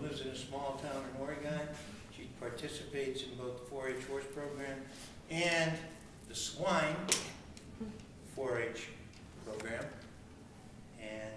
lives in a small town in Oregon. She participates in both the 4-H horse program and the swine 4-H program. And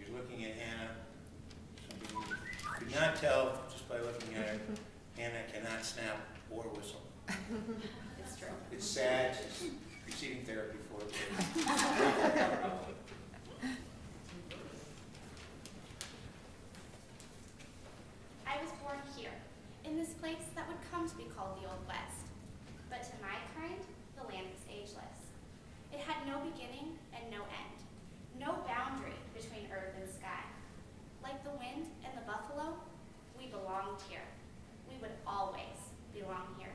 if you're looking at Hannah, something you could not tell just by looking at her, Hannah cannot snap or whistle. It's true. It's sad. She's receiving therapy for it. I was born here, in this place that would come to be called the Old West. But to my kind, the land was ageless. It had no beginning and no end, no boundary between earth and sky. Like the wind and the buffalo, we belonged here. We would always belong here.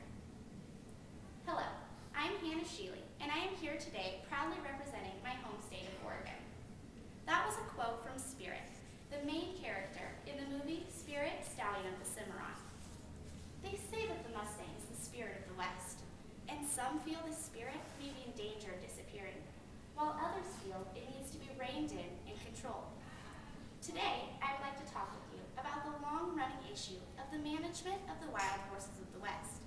Hello, I'm Hannah Sheely, and I am here today proudly representing my home state of Oregon. That was a quote from Spirit, the main character in the movie Spirit, Stallion of the Cimarron. They say that the Mustang is the spirit of the West, and some feel this spirit may be in danger of disappearing, while others feel it needs to be reined in and controlled. Today, I would like to talk with you about the long-running issue of the management of the wild horses of the West.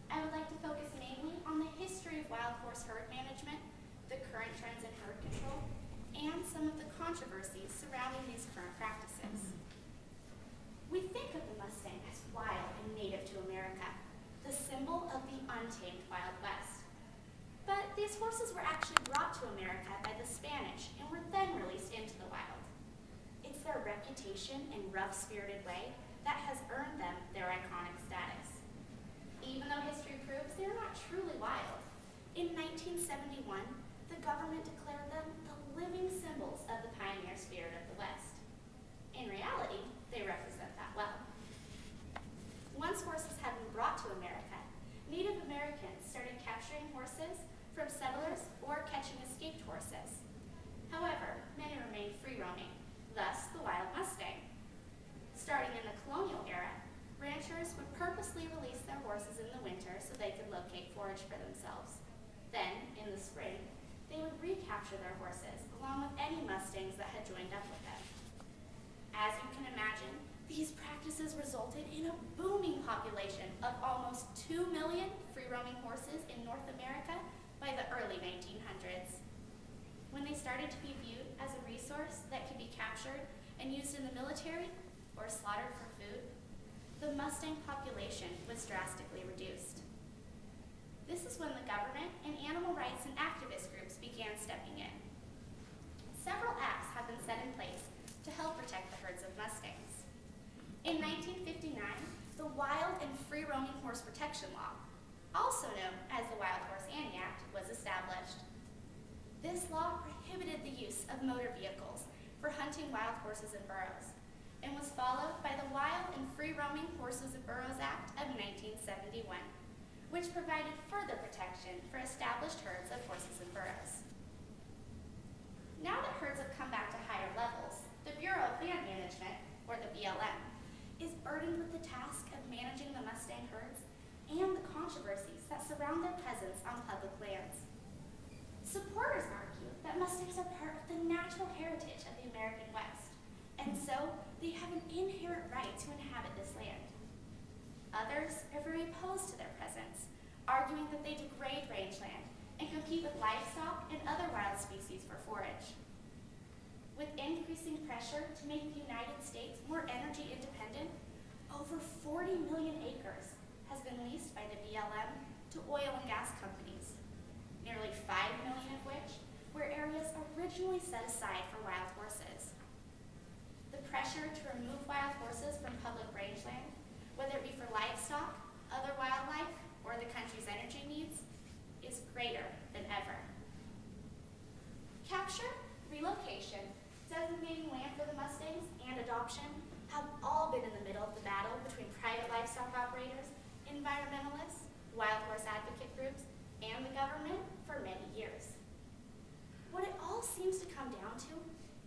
I would like to focus mainly on the history of wild horse herd management, the current trends in herd control, and some of the controversies surrounding these current practices. We think of the Mustang as wild and native to America, the symbol of the untamed Wild West. But these horses were actually brought to America by the Spanish and were then released into the wild. It's their reputation and rough-spirited way that has earned them their iconic status. Even though history proves they are not truly wild, in 1971, the government declared them the living symbols of the pioneer spirit of the West. In reality, they represent that well. Once horses had been brought to America, Native Americans started capturing horses from settlers or catching escaped horses. However, many remained free-roaming, thus the wild Mustang. Starting in the colonial era, ranchers would purposely release their horses in the winter so they could locate forage for themselves. Then, in the spring, they would recapture their horses along with any Mustangs that had joined up with them. As you can imagine, these practices resulted in a booming population of almost 2 million free-roaming horses in North America by the early 1900s. When they started to be viewed as a resource that could be captured and used in the military or slaughtered for food, the Mustang population was drastically reduced. This is when the government and animal rights and activist groups began stepping in. Several acts have been set in place to help protect the herds of Mustangs. In 1959, the Wild and Free-Roaming Horse Protection Law, also known as the Wild Horse Annie Act, was established. This law prohibited the use of motor vehicles for hunting wild horses in burros, and was followed by the Wild and Free-Roaming Horses and Burros Act of 1971, which provided further protection for established herds of horses and burros. Now that herds have come back to higher levels, the Bureau of Land Management, or the BLM, is burdened with the task of managing the Mustang herds and the controversies that surround their presence on public lands. Supporters argue that Mustangs are part of the natural heritage of the American West, and so they have an inherent right to inhabit this land. Others are very opposed to their presence, arguing that they degrade rangeland and compete with livestock and other wild species for forage. With increasing pressure to make the United States more energy independent, over 40 million acres has been leased by the BLM to oil and gas companies, nearly 5 million of which were areas originally set aside for wild horses. The pressure to remove wild horses from public rangeland, whether it be for livestock, other wildlife, or the country's energy needs, is greater than ever. Capture, relocation, designating land for the Mustangs, and adoption have all been in the middle of the battle between private livestock operators, environmentalists, wild horse advocate groups, and the government for many years. What it all seems to come down to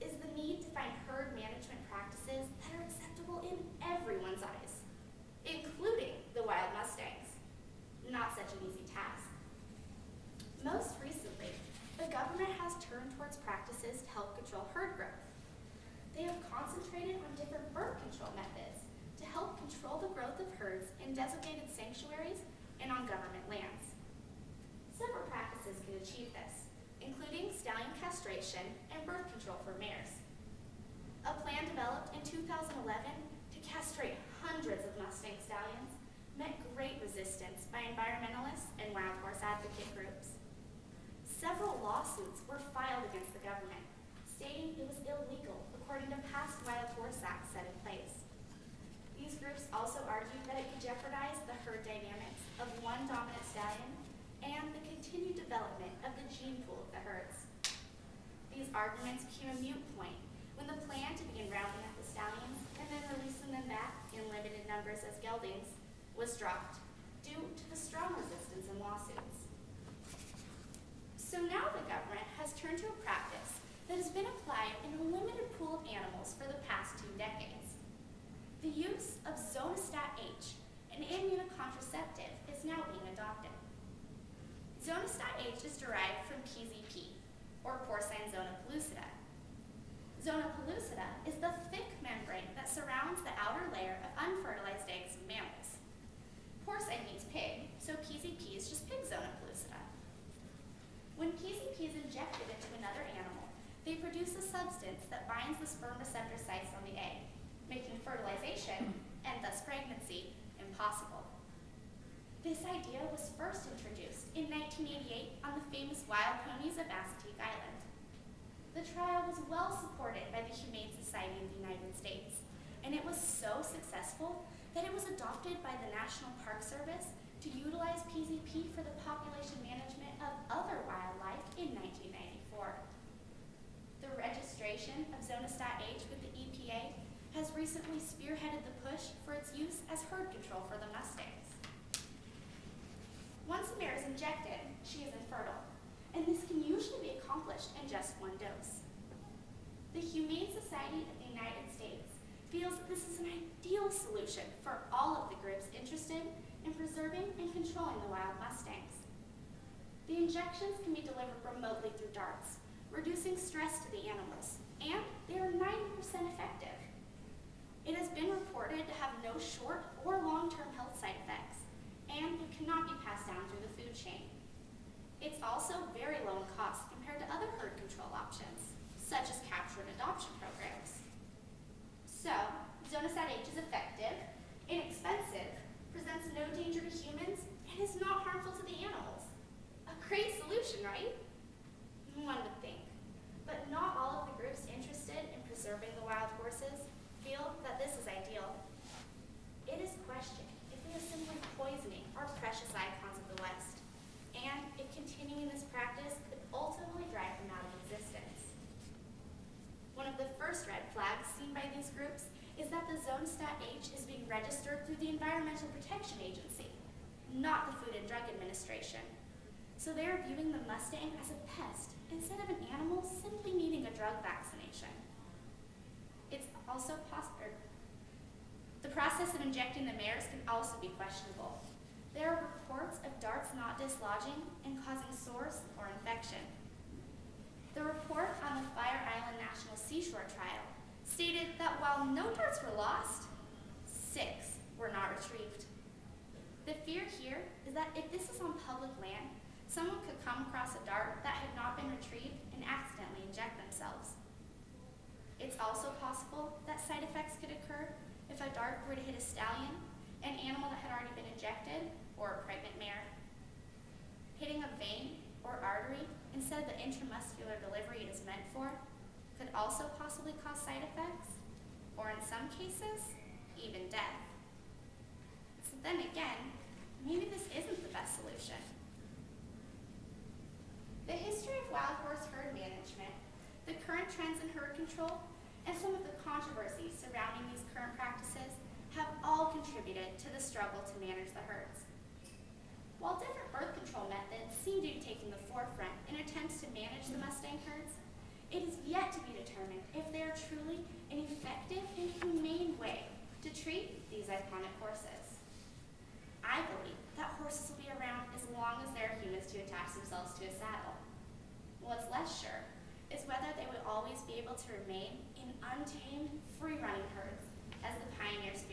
is the need to find herd management practices that are acceptable in everyone's eyes, including the wild Mustangs. Not such an easy task. Most recently, the government has turned towards practices to help control herd growth. They have concentrated on different birth in designated sanctuaries and on government lands. Several practices can achieve this, including stallion castration and birth control for mares. A plan developed in 2011 to castrate hundreds of Mustang stallions met great resistance by environmentalists and wild horse advocate groups. Several lawsuits were filed against the government, stating it was illegal according to past wild horse acts set in place. These groups also argued that it could jeopardize the herd dynamics of one dominant stallion and the continued development of the gene pool of the herds. These arguments became a moot point when the plan to begin rounding up the stallions and then releasing them back in limited numbers as geldings was dropped due to the strong resistance and lawsuits. So now the government has turned to a practice that has been applied in a limited pool of animals for the past 2 decades. The use of Zonistat H, an immunocontraceptive, is now being adopted. Zonistat H is derived from PZP, or porcine zona pellucida. Zona pellucida is the thick membrane that surrounds the outer layer of unfertilized eggs of mammals. Porcine means pig, so PZP is just pig zona pellucida. When PZP is injected into another animal, they produce a substance that binds the sperm receptor sites on the egg, making fertilization, and thus pregnancy, impossible. This idea was first introduced in 1988 on the famous wild ponies of Assateague Island. The trial was well supported by the Humane Society of the United States, and it was so successful that it was adopted by the National Park Service to utilize PZP for the population management of other wildlife in 1994. The registration of Zonistat H with the EPA has recently spearheaded the push for its use as herd control for the Mustangs. Once a mare is injected, she is infertile, and this can usually be accomplished in just 1 dose. The Humane Society of the United States feels that this is an ideal solution for all of the groups interested in preserving and controlling the wild Mustangs. The injections can be delivered remotely through darts, reducing stress to the animals, and they are 90% effective. It has been reported to have no short or long-term health side effects, and it cannot be passed down through the food chain. It's also very low in cost compared to other herd control options, such as capture and adoption programs. So, Zonistat H is effective, inexpensive, presents no danger to humans, and is not harmful to the animals. A great solution, right? One would think. But not all of the groups interested in preserving the wild horses feel that this is ideal. It is questioned if we are simply poisoning our precious icons of the West, and if continuing this practice could ultimately drive them out of existence. One of the first red flags seen by these groups is that the Zonistat H is being registered through the Environmental Protection Agency, not the Food and Drug Administration. So they are viewing the Mustang as a pest instead of an animal simply needing a drug vaccination. It's also possible. The process of injecting the mares can also be questionable. There are reports of darts not dislodging and causing sores or infection. The report on the Fire Island National Seashore trial stated that while no darts were lost, 6 were not retrieved. The fear here is that if this is on public land, someone could come across a dart that had not been retrieved and accidentally inject themselves. It's also possible that side effects could occur if a dart were to hit a stallion, an animal that had already been injected, or a pregnant mare. Hitting a vein or artery instead of the intramuscular delivery it is meant for could also possibly cause side effects, or in some cases, even death. So then again, maybe this isn't the best solution. The history of wild horse herd management, the current trends in herd control, and some of the controversies surrounding these current practices have all contributed to the struggle to manage the herds. While different birth control methods seem to be taking the forefront in attempts to manage the Mustang herds, it is yet to be determined if they are truly an effective and humane way to treat these iconic horses. I believe that horses will be around as long as there are humans to attach themselves to a saddle. What's less sure is whether they would always be able to remain in untamed, free-running herds as the pioneer species